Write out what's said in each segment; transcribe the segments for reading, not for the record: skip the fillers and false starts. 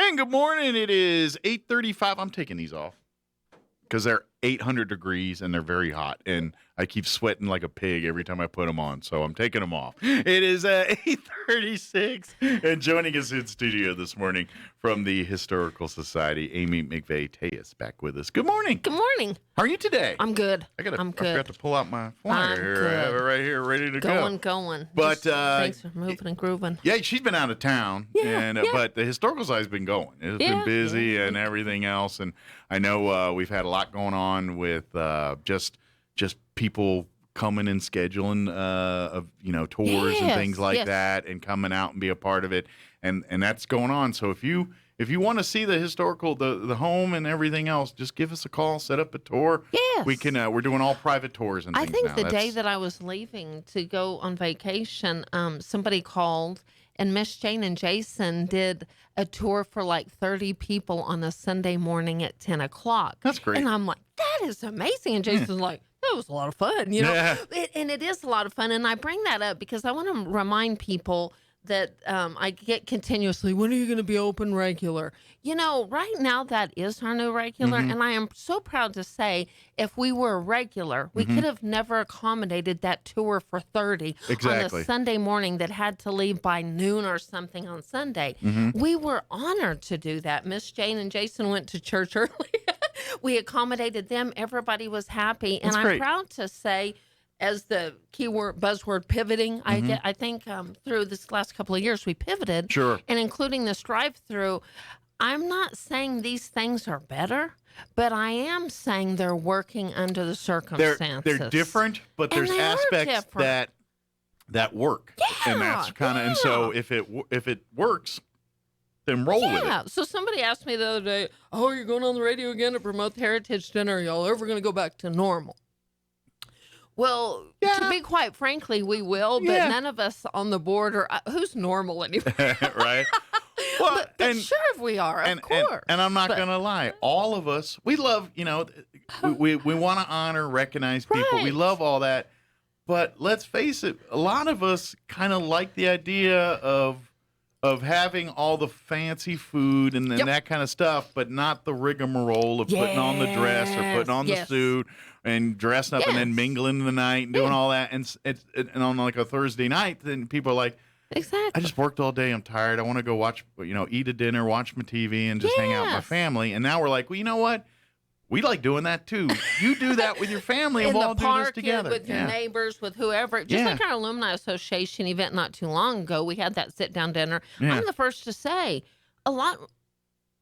And good morning. It is 8:35. I'm taking these off because they're 800 degrees and they're very hot. And I keep sweating like a pig every time I put them on. So I'm taking them off. It is 8:36. And joining us in studio this morning from the Historical Society, Amy McVay-Tellez back with us. Good morning. Good morning. How are you today? I'm good. I good. forgot to pull out my flyer here. I have it right here ready to go. Going. But thanks for moving and grooving. Yeah, she's been out of town, but the Historical Society's been going. It's been busy and everything else, and I know we've had a lot going on with just people coming and scheduling of tours and things like that, and coming out and be a part of it, and that's going on. So if you want to see the historical, the home and everything else, just give us a call, set up a tour. Yes. We can, we're doing all private tours and things I think now. the day that I was leaving to go on vacation, somebody called, and Miss Jane and Jason did a tour for like 30 people on a Sunday morning at 10 o'clock. That's great. And I'm like, that is amazing. And Jason's like, that was a lot of fun, and it is a lot of fun. And I bring that up because I want to remind people that I get continuously, when are you going to be open regular? Right now that is our new regular. And I am so proud to say, if we were regular, we could have never accommodated that tour for 30 on a Sunday morning that had to leave by noon or something on Sunday. We were honored to do that. Miss Jane and Jason went to church early. We accommodated them. Everybody was happy. And I'm proud to say, as the keyword buzzword pivoting, I think through this last couple of years we pivoted. Sure. And including this drive-through, I'm not saying these things are better, but I am saying they're working under the circumstances. They're different, but there's aspects that work. Yeah, and that's kind of and so if it works, then roll with it. Yeah. So somebody asked me the other day, "Oh, you're going on the radio again to promote the Heritage Dinner? Are y'all ever going to go back to normal?" Well, to be quite frankly, we will, but none of us on the board are, who's normal anymore? Right? Well, but sure if we are, of course. And I'm not going to lie. All of us, we love, we want to honor, recognize people. Right. We love all that. But let's face it, a lot of us kind of like the idea of having all the fancy food and then that kind of stuff, but not the rigmarole of putting on the dress or putting on the suit and dressing up and then mingling in the night and doing all that. And on like a Thursday night, then people are like, exactly. I just worked all day. I'm tired. I want to go watch, eat a dinner, watch my TV, and just hang out with my family. And now we're like, well, you know what? We like doing that too. You do that with your family and we'll all do this together. With your neighbors, with whoever. Just like our Alumni Association event not too long ago, we had that sit-down dinner. I'm the first to say,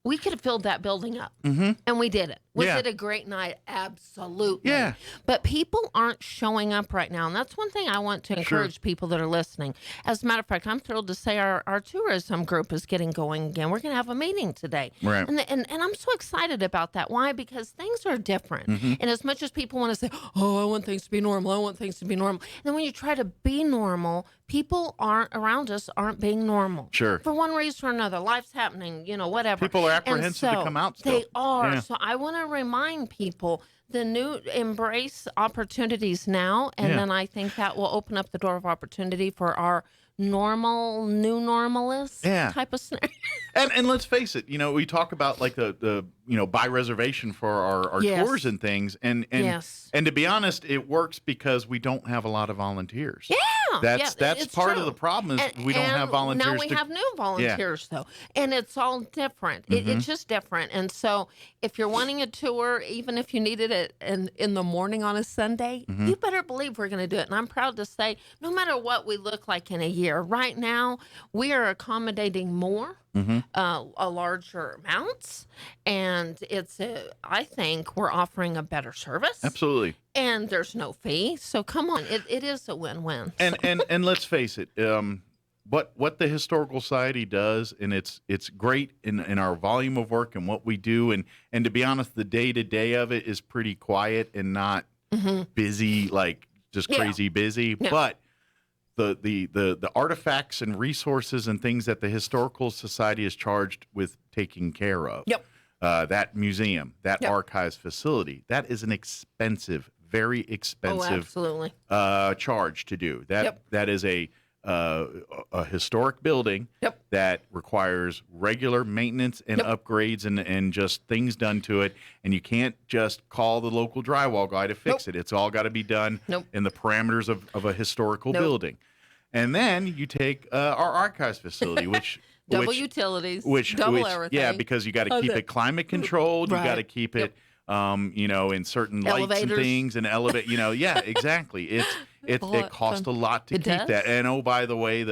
we could have filled that building up, and we did it. Was it a great night? Absolutely. Yeah. But people aren't showing up right now, and that's one thing I want to encourage people that are listening. As a matter of fact, I'm thrilled to say our tourism group is getting going again. We're going to have a meeting today. Right. And I'm so excited about that. Why? Because things are different. And as much as people want to say, oh, I want things to be normal, I want things to be normal. And then when you try to be normal, people around us aren't being normal. Sure. For one reason or another. Life's happening, whatever. People are apprehensive to come out still. They are. Yeah. So I want to remind people the new embrace opportunities now, and then I think that will open up the door of opportunity for our normal, new normalist type of scenario. And let's face it, we talk about like the buy reservation for our tours and things, and to be honest, it works because we don't have a lot volunteers. That's part of the problem is we don't have volunteers. Now we have new volunteers though, and it's all different. It's just different. And so if you're wanting a tour, even if you needed it in the morning on a Sunday, you better believe we're going to do it. And I'm proud to say, no matter what we look like in a year, right now we are accommodating more. A larger amounts, and I think we're offering a better service. Absolutely. And there's no fee, so come on, it is a win-win. And let's face it, what the Historical Society does, and it's great in our volume of work and what we do, and to be honest, the day-to-day of it is pretty quiet and not busy, like just crazy busy, but the artifacts and resources and things that the Historical Society is charged with taking care of. That museum, that archives facility, that is an expensive, very expensive absolutely. Charge to do. That is a a historic building Yep. that requires regular maintenance and upgrades and just things done to it. And you can't just call the local drywall guy to fix it. It's all got to be done in the parameters of a historical building. And then you take our archives facility, which double utilities, double everything. Yeah, because you got to keep it climate controlled. You got to keep it, in certain lights and things and elevate. Yeah, exactly. It costs a lot to keep that. And oh, by the way,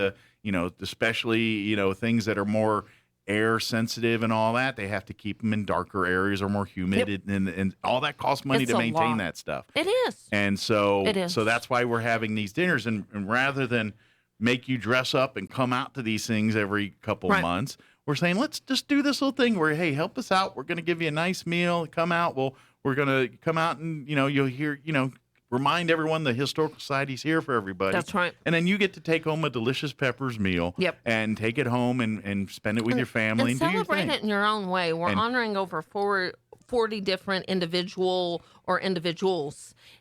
especially things that are more air sensitive and all that, they have to keep them in darker areas or more humid, and all that costs money to maintain that stuff. It is. And so that's why we're having these dinners, and rather than make you dress up and come out to these things every couple of months, we're saying, let's just do this little thing where, hey, help us out. We're going to give you a nice meal. Come out. We're going to come out and, you'll hear, remind everyone the Historical Society's here for everybody. That's right. And then you get to take home a delicious Peppers meal and take it home and spend it with your family and do your thing. Celebrate it in your own way. We're honoring over 40 different individuals.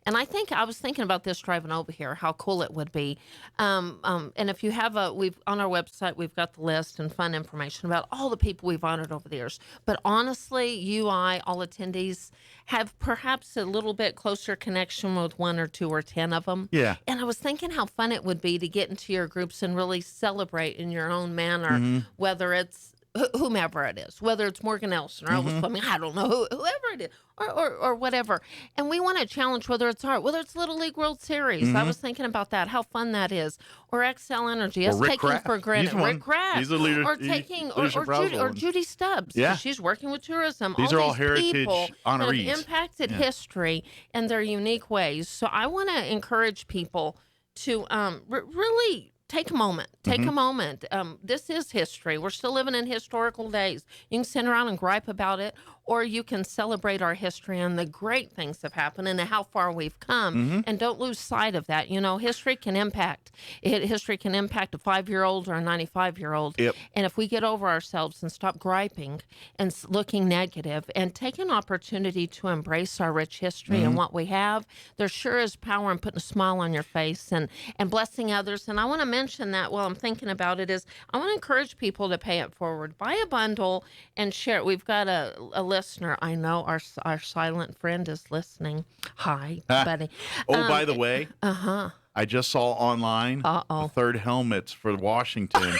And I was thinking about this driving over here, how cool it would be. And if you have on our website, we've got the list and fun information about all the people we've honored over the years. But honestly, all attendees have perhaps a little bit closer connection with 1 or 2 or 10 of them. Yeah. And I was thinking how fun it would be to get into your groups and really celebrate in your own manner, whether it's whomever it is, whether it's Morgan Nelson or Elvis Fleming, I don't know, whoever it is, or whatever. And we want to challenge whether it's art, whether it's Little League World Series. I was thinking about that, how fun that is. Or Excel Energy, us taking Kraft. for granted. Rick Kraft. He's a leader. Or taking, or Judy Stubbs. Yeah. She's working with tourism. These are all these heritage people honorees. that have impacted history in their unique ways. So I want to encourage people to really take a moment. Take a moment. This is history. We're still living in historical days. You can sit around and gripe about it, or you can celebrate our history and the great things that have happened and how far we've come. And don't lose sight of that. History can impact. History can impact a 5-year-old or a 95-year-old. Yep. And if we get over ourselves and stop griping and looking negative and take an opportunity to embrace our rich history and what we have, there sure is power in putting a smile on your face and blessing others. And I want to mention that while I'm thinking about it is I want to encourage people to pay it forward. Buy a bundle and share it. We've got a listener. I know our silent friend is listening. Hi, buddy. By the way, I just saw online the third helmets for Washington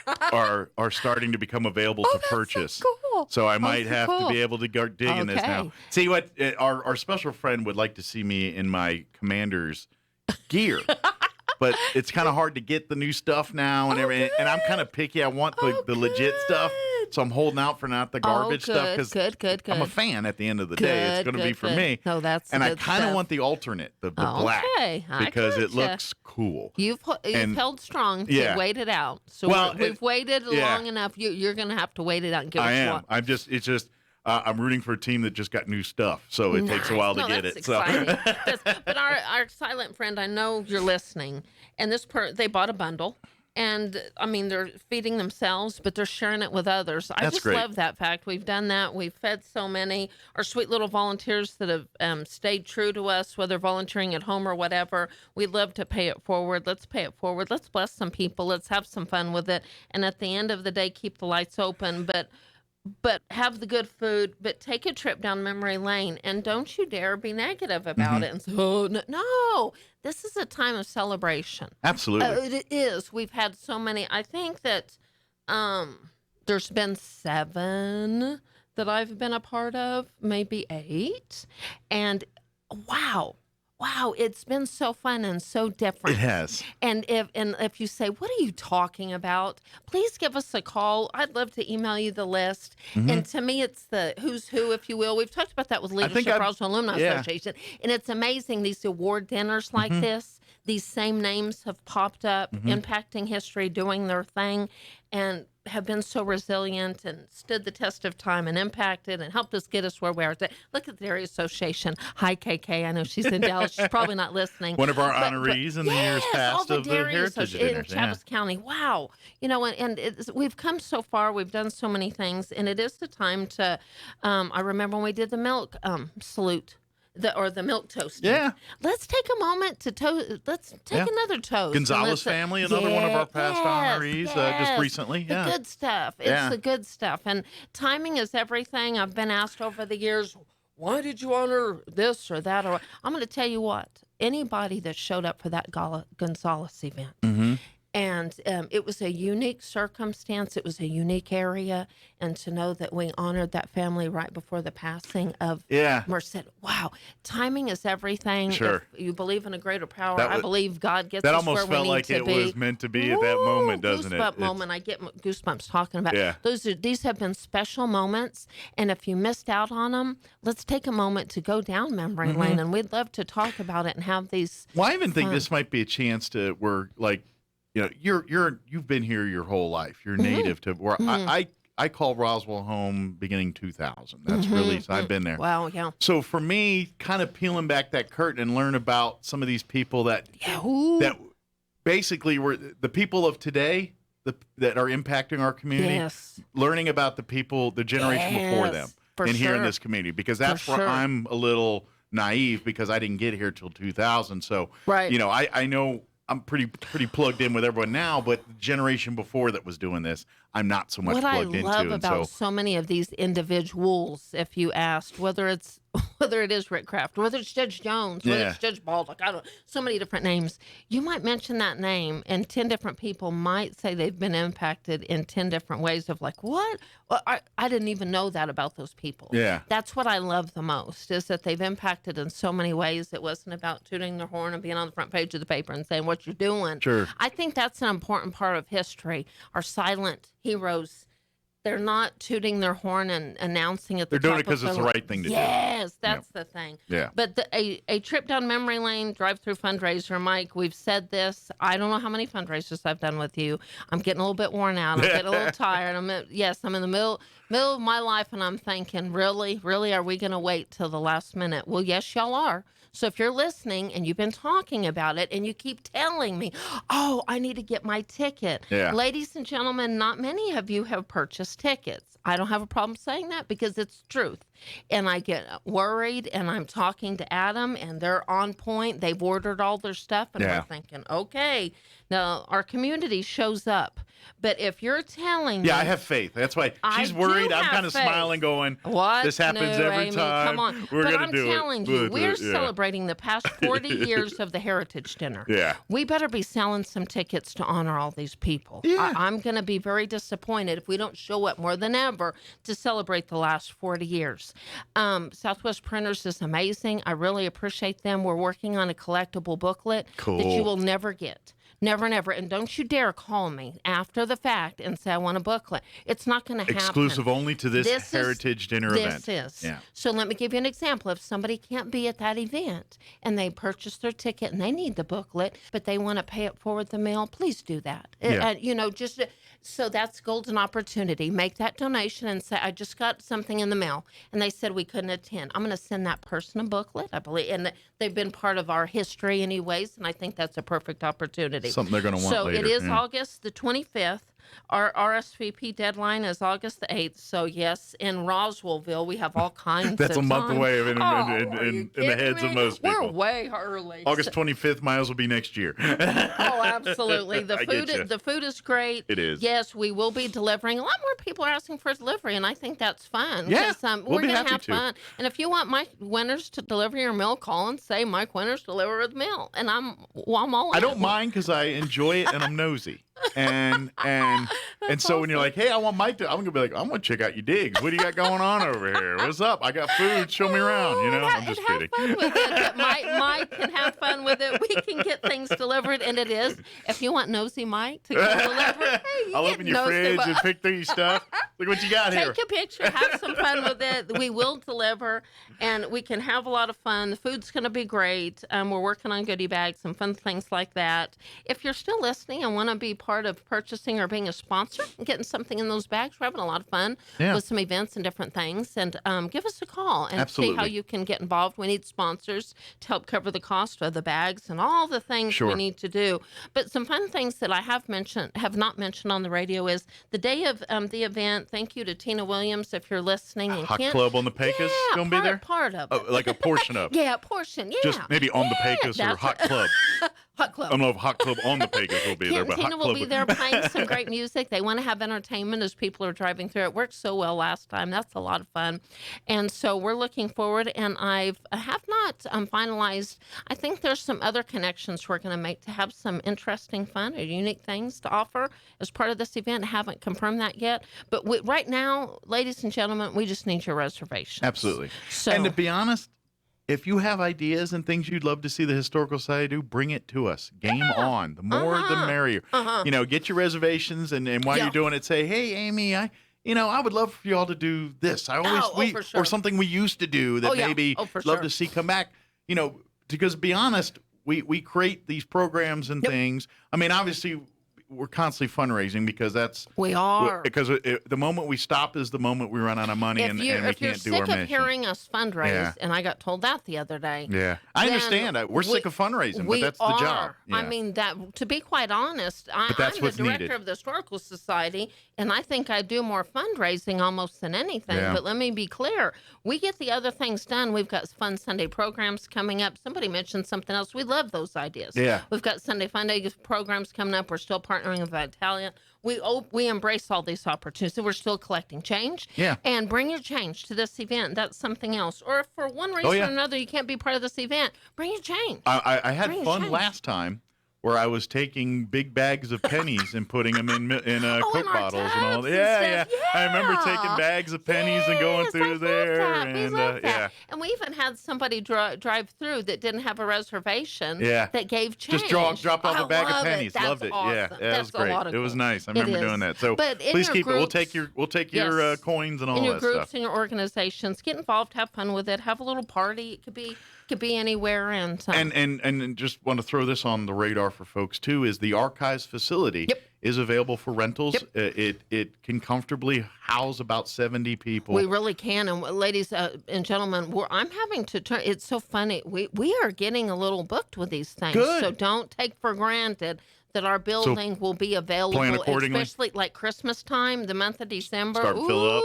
are starting to become available to purchase. So cool. So I might have to be able to go dig in this now. See what our special friend would like to see me in my Commander's gear. But it's kind of hard to get the new stuff now and everything. And I'm kind of picky. I want the legit stuff. So I'm holding out for not the garbage stuff because good. I'm a fan at the end of the day. It's going to be for me. No, that's and I good kind of stuff. want the alternate, the black, because it looks cool. You've held strong to wait it out. So we've waited long enough. You're going to have to wait it out and get what you want. I'm rooting for a team that just got new stuff, so it takes a while to get it. Exciting. But our silent friend, I know you're listening, and they bought a bundle, and I mean they're feeding themselves, but they're sharing it with others. I just love that fact. We've done that. We've fed so many. Our sweet little volunteers that have stayed true to us, whether volunteering at home or whatever. We love to pay it forward. Let's pay it forward. Let's bless some people. Let's have some fun with it, and at the end of the day, keep the lights open. But have the good food, but take a trip down memory lane, and don't you dare be negative about it. And so, no, this is a time of celebration. Absolutely. It is. We've had so many. I think that there's been 7 that I've been a part of, maybe 8. And wow, it's been so fun and so different. It has. And if you say, what are you talking about? Please give us a call. I'd love to email you the list. And to me, it's the who's who, if you will. We've talked about that with Leadership Roswell Alumni Association. And it's amazing, these award dinners like this, these same names have popped up, impacting history, doing their thing, and have been so resilient and stood the test of time and impacted and helped us get us where we are today. Look at the Area Association. Hi, KK. I know she's in Dallas. She's probably not listening. One of our honorees in the years past of the Heritage Dinners. In Chaves County. Wow. We've come so far. We've done so many things. And it is the time to, I remember when we did the milk salute. or the milk toasting. Yeah. Let's take a moment to toast. Let's take another toast. Gonzalez family, another one of our past honorees just recently. The good stuff. It's the good stuff. And timing is everything. I've been asked over the years, why did you honor this or that? Or I'm going to tell you what, anybody that showed up for that Gonzalez event, and it was a unique circumstance. It was a unique area. And to know that we honored that family right before the passing of Merced. Wow. Timing is everything. Sure. If you believe in a greater power, I believe God gets that us where almost we felt need like to it be. was meant to be at that moment, doesn't it? Goosebump moment. I get goosebumps talking about Yeah. These have been special moments. And if you missed out on them, let's take a moment to go down memory lane. And we'd love to talk about it and have these. Well, I even think this might be a chance to where, like, you know, you've been here your whole life. You're native to where I call Roswell home beginning 2000. That's really, I've been there. Wow, yeah. So for me, kind of peeling back that curtain and learn about some of these people that basically were the people of today that are impacting our community. Yes. Learning about the people, the generation before them, here in this community, because that's where I'm a little naive because I didn't get here till 2000. So you know, I know. I'm pretty plugged in with everyone now, but the generation before that was doing this, I'm not so much plugged into. What I love about so many of these individuals, if you asked, whether it is Rick Kraft, whether it's Judge Jones, whether it's Judge Baldock, I don't know, so many different names. You might mention that name, and 10 different people might say they've been impacted in 10 different ways of like, what? Well, I didn't even know that about those people. Yeah. That's what I love the most, is that they've impacted in so many ways. It wasn't about tooting their horn and being on the front page of the paper and saying what you're doing. Sure. I think that's an important part of history. Our silent heroes, they're not tooting their horn and announcing it. They're doing it because it's the right thing to do. Yes, that's the thing. Yeah. But a trip down memory lane, drive-through fundraiser, Mike, we've said this. I don't know how many fundraisers I've done with you. I'm getting a little bit worn out. I'm getting a little tired. I'm in the middle of my life, and I'm thinking, really, are we going to wait till the last minute? Well, yes, y'all are. So if you're listening and you've been talking about it and you keep telling me, oh, I need to get my ticket. Yeah. Ladies and gentlemen, not many of you have purchased tickets. I don't have a problem saying that because it's truth. And I get worried, and I'm talking to Adam, and they're on point. They've ordered all their stuff, and we're thinking, okay, now our community shows up. But if you're telling me... Yeah, I have faith. That's why she's worried. I'm kind of smiling going, this happens every time. Come on. We're but going to do it. I'm telling you, we're celebrating the past 40 years of the Heritage Dinner. Yeah. We better be selling some tickets to honor all these people. Yeah. I'm going to be very disappointed if we don't show up more than ever to celebrate the last 40 years. Southwest Printers is amazing. I really appreciate them. We're working on a collectible booklet that you will never get. Never, never. And don't you dare call me after the fact and say, I want a booklet. It's not going to happen. Exclusive only to this Heritage Dinner event. This is. Yeah. So let me give you an example. If somebody can't be at that event and they purchase their ticket and they need the booklet, but they want to pay it forward the mail, please do that. Yeah. So that's golden opportunity. Make that donation and say, I just got something in the mail. And they said we couldn't attend. I'm going to send that person a booklet, I believe. And they've been part of our history anyways. And I think that's a perfect opportunity. Something they're going to want later. So it is August the 25th. Our Rsvp deadline is August the 8th. So, yes, in Roswellville, we have all kinds That's of a month time. away in the heads of most people. We're way early. August 25th, Miles will be next year. Oh, absolutely. The food is great. It is. Yes, we will be delivering. A lot more people are asking for delivery, and I think that's fun. Yeah, we're going to have fun. And if you want Mike Winters to deliver your mail, call and say, Mike Winters, deliver with mail. And I'm all in. I don't mind because I enjoy it and I'm nosy. And so when you're like, hey, I want Mike to, I'm gonna be like, I'm gonna check out your digs. What do you got going on over here? What's up? I got food. Show me around. You know, I'm just kidding. Have fun with it. Mike can have fun with it. We can get things delivered, and it is. If you want nosy Mike to go deliver, hey, I'll open your fridge and pick through your stuff. Look what you got here. Take a picture. Have some fun with it. We will deliver, and we can have a lot of fun. The food's gonna be great. We're working on goodie bags and fun things like that. If you're still listening and want to be part of purchasing or being being a sponsor and getting something in those bags. We're having a lot of fun with some events and different things. And give us a call and see how you can get involved. We need sponsors to help cover the cost of the bags and all the things we need to do. But some fun things that I have not mentioned on the radio is the day of the event. Thank you to Tina Williams if you're listening. And Hot Club on the Pecos going to be there? Part of it. Oh, like a portion of it. Yeah, a portion. Yeah. Just maybe on the Pecos or Hot Club. Hot Club. I don't know if Hot Club on the Pecos will be there, but Tina Hot will Club be there playing some great music. They want to have entertainment as people are driving through. It worked so well last time. That's a lot of fun. And so we're looking forward, and I have not finalized. I think there's some other connections we're going to make to have some interesting, fun, or unique things to offer as part of this event. I haven't confirmed that yet. But right now, ladies and gentlemen, we just need your reservations. Absolutely. So, and to be honest, if you have ideas and things you'd love to see the Historical Society do, bring it to us. Game on. The more, the merrier. Get your reservations, and while you're doing it, say, hey, Amy, I would love for y'all to do this. I always, for sure. or something we used to do that maybe love to see come back. Because to be honest, we create these programs and things. I mean, obviously, we're constantly fundraising because that's because the moment we stop is the moment we run out of money and we can't do our mission. If you're sick of hearing us fundraise, and I got told that the other day. Yeah, I understand. We're sick of fundraising, but that's the job. Yeah. I mean, that to be quite honest, I'm the director of the Historical Society, and I think I do more fundraising almost than anything. Yeah. But let me be clear: we get the other things done. We've got fun Sunday programs coming up. Somebody mentioned something else. We love those ideas. Yeah, we've got Sunday Fun Day programs coming up. We're still partnering with Italian. We embrace all these opportunities. We're still collecting change. Yeah. And bring your change to this event. That's something else. Or if for one reason or another you can't be part of this event, bring your change. I had fun last time where I was taking big bags of pennies and putting them in Coke bottles and all that. Yeah. I remember taking bags of pennies and going through there. We love that. And we even had somebody drive through that didn't have a reservation that gave change. Just dropped off a bag of pennies. That's Loved it. Awesome. Yeah, that was great. It was nice. I remember doing that. So please keep it. We'll take your coins and all that stuff. In your groups, in your organizations, get involved, have fun with it, have a little party. It could be anywhere, and just want to throw this on the radar for folks too. Is the archives facility is available for rentals? It can comfortably house about 70 people. We really can, and ladies and gentlemen, I'm having to turn. It's so funny. We are getting a little booked with these things, so don't take for granted that our building will be available, especially like Christmas time, the month of December. Start to fill up.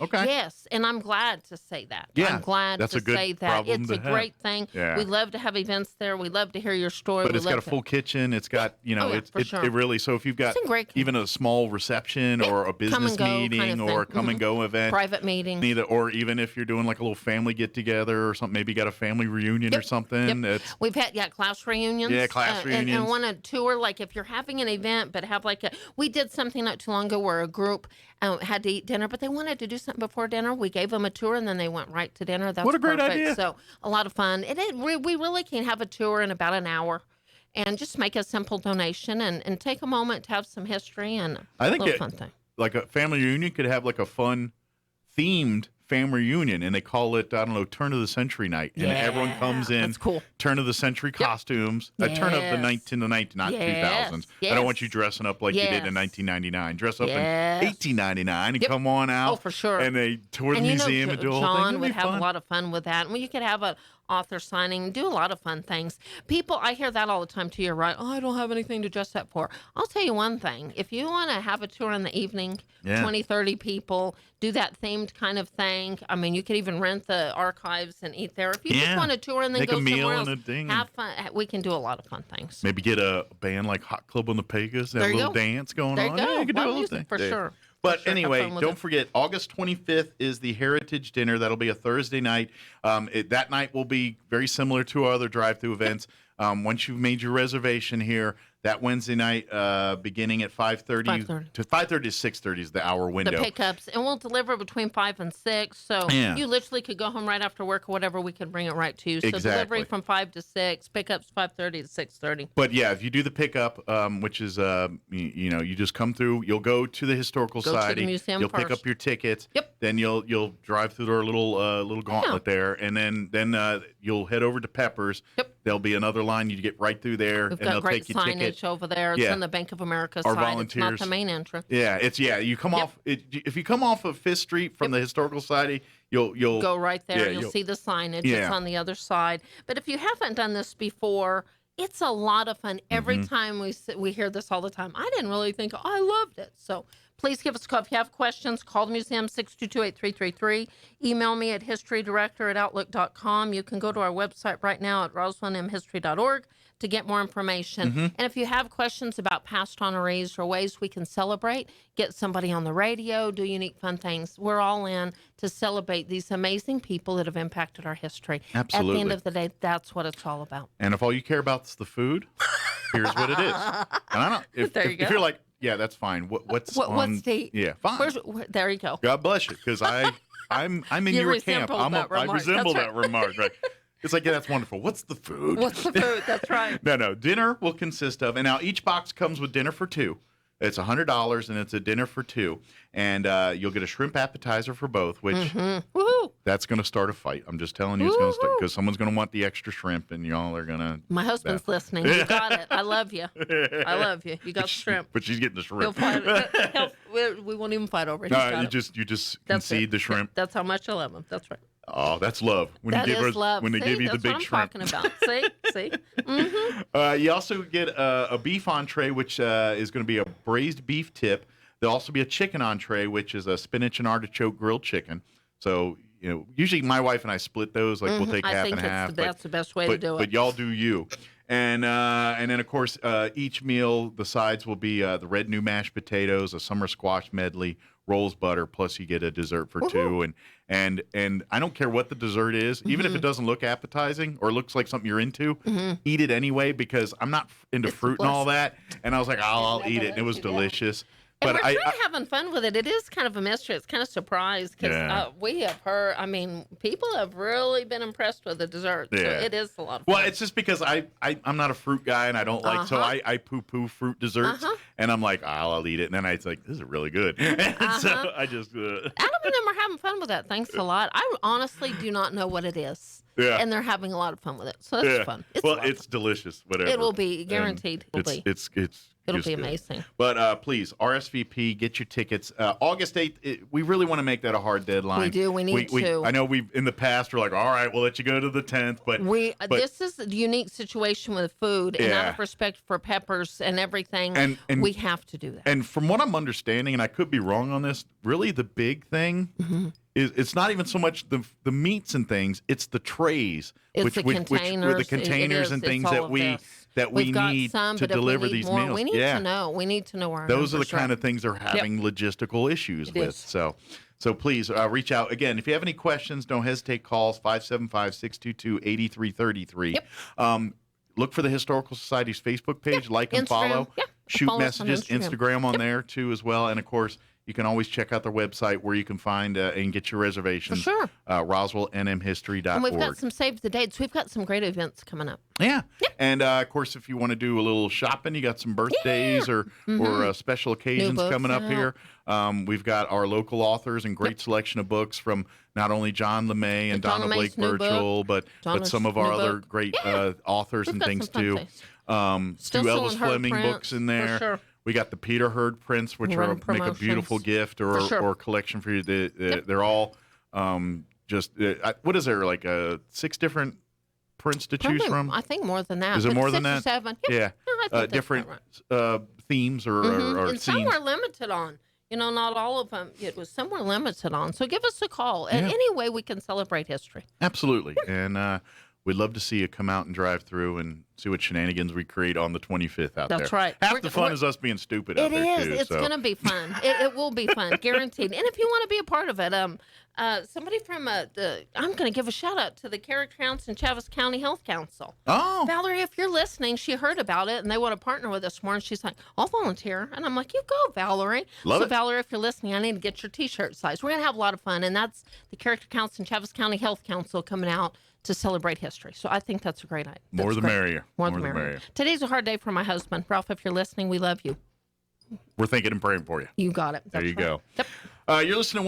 Okay. Yes, and I'm glad to say that. Yeah, I'm glad to say that. It's a great thing. Yeah. We love to have events there. We love to hear your story. But it's got a full kitchen. It's got, it really, so if you've got even a small reception or a business meeting or a come and go event. Private meeting. Or even if you're doing like a little family get together or something, maybe you got a family reunion or something. We've had, class reunions. Yeah, class reunions. And want to tour, like if you're having an event, but have we did something not too long ago where a group had to eat dinner, but they wanted to do something before dinner. We gave them a tour and then they went right to dinner. That's what a great perfect. idea. So a lot of fun. We really can have a tour in about an hour and just make a simple donation and take a moment to have some history and I think a little fun thing. Like a family reunion could have like a fun themed family reunion, and they call it, I don't know, turn of the century night, and everyone comes in. That's cool. Turn of the century costumes. Turn of the 2000s, not 2000s. I don't want you dressing up like you did in 1999. Dress up in 1899 and come on out. Oh, for sure. And they tour the museum and do a whole thing. John would have a lot of fun with that. And you could have a author signing, do a lot of fun things. People, I hear that all the time too. You're right. Oh, I don't have anything to dress up for. I'll tell you one thing. If you want to have a tour in the evening, 20, 30 people, do that themed kind of thing. I mean, you could even rent the archives and eat there. If you just want to tour and then make go a meal somewhere else, and a ding. have fun. We can do a lot of fun things. Maybe get a band like Hot Club on the Pecos, have a little dance going on. There you go. You can do a little thing. For sure. But anyway, don't forget, August 25th is the Heritage Dinner. That'll be a Thursday night. That night will be very similar to our other drive-through events. Once you've made your reservation here, that Wednesday night, beginning at 5:30 to 6:30 is the hour window. The pickups, and we'll deliver between 5 and 6. So you literally could go home right after work or whatever. We could bring it right to you. So delivery from 5 to 6, pickups 5:30 to 6:30. But yeah, if you do the pickup, which is you just come through. You'll go to the Historical Society. To the museum you'll first. pick up your tickets. Yep. then you'll drive through our little gauntlet there, and then you'll head over to Peppers. Yep. There'll be another line. You get right through there, We've and got they'll great take your signage ticket. over there. It's Yeah. on the Bank of America Our side. volunteers. It's not the main entrance. Yeah, you come off. If you come off of Fifth Street from the Historical Society, you'll Go right there. Yeah, You'll see the signage. Yeah. It's on the other side. But if you haven't done this before, it's a lot of fun. Every time we hear this all the time. I didn't really think I loved it. So please give us a call. If you have questions, call the museum 622-8333. Email me at historydirector@outlook.com. You can go to our website right now at rosalindmhistory.org to get more information. And if you have questions about past honorees or ways we can celebrate, get somebody on the radio, do unique fun things, we're all in to celebrate these amazing people that have impacted our history. Absolutely. At the end of the day, that's what it's all about. And if all you care about is the food, here's what it is. And I don't. If you're like, yeah, that's fine. What's to eat? Yeah, fine. There you go. God bless you, because I'm in You your camp. resemble that I remark. resemble That's that remark. Right? It's like, yeah, that's wonderful. What's the food? What's the food? That's right. No. Dinner will consist of, and now each box comes with dinner for two. It's $100, and it's a dinner for two. And you'll get a shrimp appetizer for both, which Woohoo! that's going to start a fight. I'm just telling you, it's going to start, because someone's going to want the extra shrimp, and y'all are going to. My husband's listening. You got it. I love you. I love you. You got shrimp. But she's getting the He'll shrimp. fight. We won't even fight over it. He's No, got you it. just That's concede it. the shrimp. That's how much I love him. That's right. Oh, that's love. When That you give is her, love. when they See, give you the that's big what shrimp. I'm talking about. See? Mm-hmm. You also get a beef entree, which is going to be a braised beef tip. There'll also be a chicken entree, which is a spinach and artichoke grilled chicken. So, usually my wife and I split those. Like, we'll take half and half. That's the best way to do it. But y'all do you. And then, of course, each meal, the sides will be the red new mashed potatoes, a summer squash medley, rolls butter, plus you get a dessert for two. And I don't care what the dessert is, even if it doesn't look appetizing or looks like something you're into, eat it anyway, because I'm not into fruit and all that. And I was like, I'll eat it. And it was delicious. And But we're kind of having fun with it. It is kind of a mystery. It's kind of surprised because we have heard, people have really been impressed with the dessert. So it is a lot of fun. Well, it's just because I'm not a fruit guy, and I don't like, so I poo-poo fruit desserts. And I'm like, I'll eat it. And then it's like, this is really good. And so I just... Adam and them are having fun with that. Thanks a lot. I honestly do not know what it is. Yeah. And they're having a lot of fun with it. So that's fun. It's delicious, whatever. It will be, guaranteed. It'll be amazing. But please, RSVP, get your tickets. August 8th, we really want to make that a hard deadline. We do. We need to. I know we've, in the past, we're like, all right, we'll let you go to the 10th. But this is a unique situation with food. And out of respect for Peppers and everything, and we have to do that. And from what I'm understanding, and I could be wrong on this, really the big thing is it's not even so much the meats and things, it's the trays. It's the containers. The containers and things that we need to deliver these meals. We need to know. We need to know where our those are the numbers kind of things they're having logistical issues It with. is. So please reach out. Again, if you have any questions, don't hesitate. Calls 575-622-8333. Look for the Historical Society's Facebook page. Like and follow. Shoot Follow us on messages. Instagram on there, too, as well. And, of course, you can always check out their website where you can find and get your reservations. For sure. RoswellNMhistory.org. And we've got some save the dates. We've got some great events coming up. Yeah. And, of course, if you want to do a little shopping, you got some birthdays or special occasions coming up here. We've got our local authors and great selection of books from not only John LeMay and Donna Blake Burchell, but some of our other great authors and things, too. Two Elvis Fleming books in there. Sure. We got the Peter Hurd prints, which make a beautiful gift or collection for you. They're all just, what is there, like 6 different prints to choose from? I think more than that. Is it more than 6 or that? 7. Yeah. I think different themes or and scenes. some were limited on. Not all of them. It was some were limited on. So give us a call. And any way we can celebrate history. Absolutely. And we'd love to see you come out and drive through and see what shenanigans we create on the 25th out there. That's right. Half the fun is us being stupid out there, too. It's going to be fun. It will be fun, guaranteed. And if you want to be a part of it, somebody from I'm going to give a shout out to the Character Counts and Chaves County Health Council. Oh. Valerie, if you're listening, she heard about it and they want to partner with us more. And she's like, I'll volunteer. And I'm like, you go, Valerie. Love it. Valerie, if you're listening, I need to get your T-shirt size. We're going to have a lot of fun. And that's the Character Counts and Chaves County Health Council coming out to celebrate history. So I think that's a great idea. More the merrier. More the merrier. Today's a hard day for my husband. Ralph, if you're listening, we love you. We're thinking and praying for you. You got it. There you go. Yep. You're listening to